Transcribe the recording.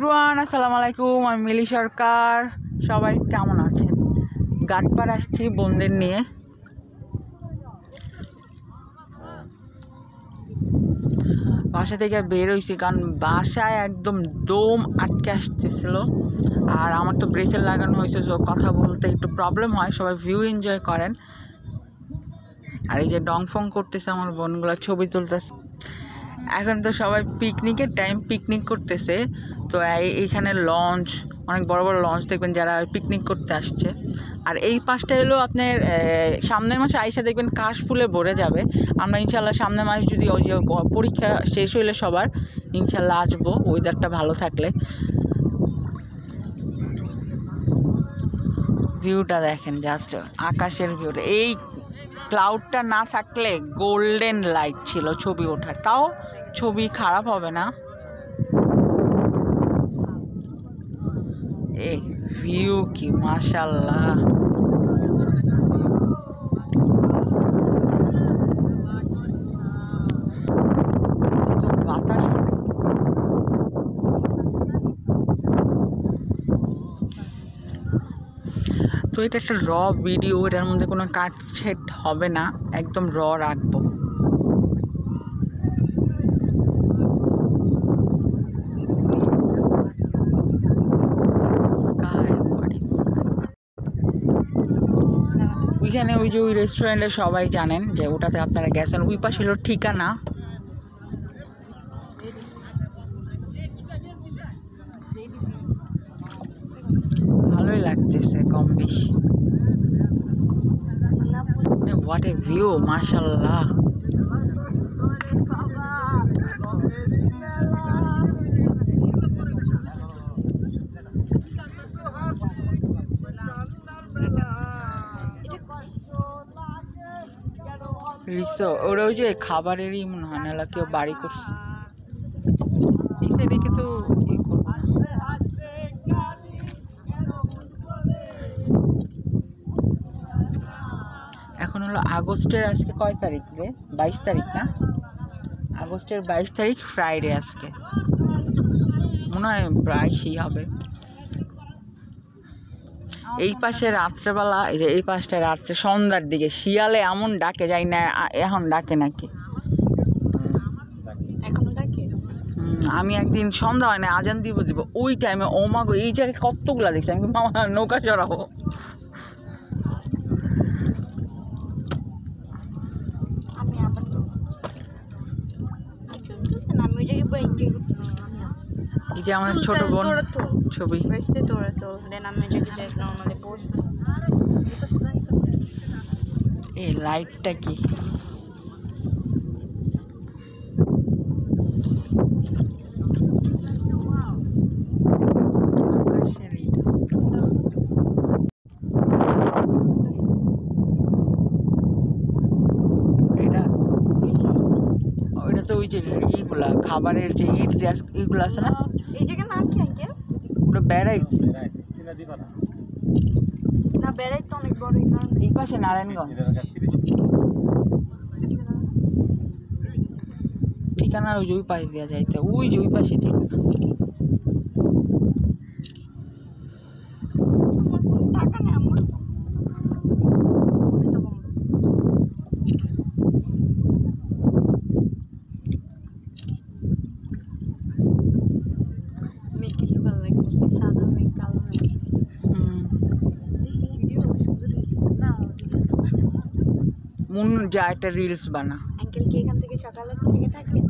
Everyone আসসালামু আলাইকুম, আমি মিলি সরকার। সবাই কেমন আছেন? গাটপাড় আসছি বোনদের নিয়ে। বাসা থেকে বের হয়েছি কারণ বাসায় একদম দম আটকে আসতেছিল, আর আমার তো ব্রেসের লাগানো হয়েছে, তো কথা বলতে একটু প্রবলেম হয়। সবাই ভিউ এনজয় করেন। আর এই যে ডংফং করতেছে আমার বোনগুলো, ছবি তুলতেছে। এখন তো সবাই পিকনিকের টাইম, পিকনিক করতেছে। তো এইখানে লঞ্চ, অনেক বড় বড় লঞ্চ দেখবেন যারা পিকনিক করতে আসছে। আর এই পাশটা হলো আপনার সামনের মাসে আইসা দেখবেন কাশফুলে ভরে যাবে। আমরা ইনশাল্লাহ সামনের মাস যদি ওই যে পরীক্ষা শেষ হইলে সবার ইনশাল্লাহ আসবো, ওয়েদারটা ভালো থাকলে। ভিউটা দেখেন, জাস্ট আকাশের ভিউটা। এই ক্লাউডটা না থাকলে গোল্ডেন লাইট ছিল ছবি ওঠার, তাও ছবি খারাপ হবে না। এই ভিউ কি মাশাআল্লাহ! বাতাস অনেক। তো এটা একটা র ভিডিও, এটার মধ্যে কোনো কাট ছেট হবে না, একদম র রাখবো। ওইখানে ওই যে ওই রেস্টুরেন্টে সবাই জানেন যে ওটাতে আপনারা গেছেন, ওই পাশে হলো ঠিকানা। ভালোই লাগতেছে কম বেশি। হোয়াট এ ভিউ, মাশাআল্লাহ! ওরা ওই যে খাবারেরই মনে হয়, না কেউ বাড়ি করছে এই সাইডে, কিন্তু কি করবো। এখন হলো আগস্টের, আজকে কয় তারিখ রে? 22 তারিখ না? আগস্টের 22 তারিখ, ফ্রাইডে আজকে মনে হয়, প্রায় সেই হবে। এই পাশে রাত্রেবেলা, এই যে এই পাশটা রাত্রে সন্ধ্যার দিকে শিয়ালে এমন ডাকে, যাই না এখন ডাকে নাকি, আমি একদিন সন্ধ্যা হয় না, আজান দিব ওই টাইমে ওমা গো, এই জায়গায় কতগুলা দেখছি আমি, মামা নৌকা চড়াবো। এই যে আমার ছোট বোন ছবি। এই লাইটটা কি ওইটা তো ওই যে এইগুলা খাবারের যে এইগুলো আছে না, এই জায়গার নাম কি আঙ্কেল? ওটা বেড়াইট না, বেড়াইট তো অনেক বড়। এই পাশে নারায়ণগঞ্জ। ঠিকানা ওই যে ওই পাশে দেওয়া যাইতে, ওই যে ওই পাশে ঠিকানা। মন যা একটা রিলস বানা। আঙ্কেল কি এখান থেকে সকালে থেকে থাকেন?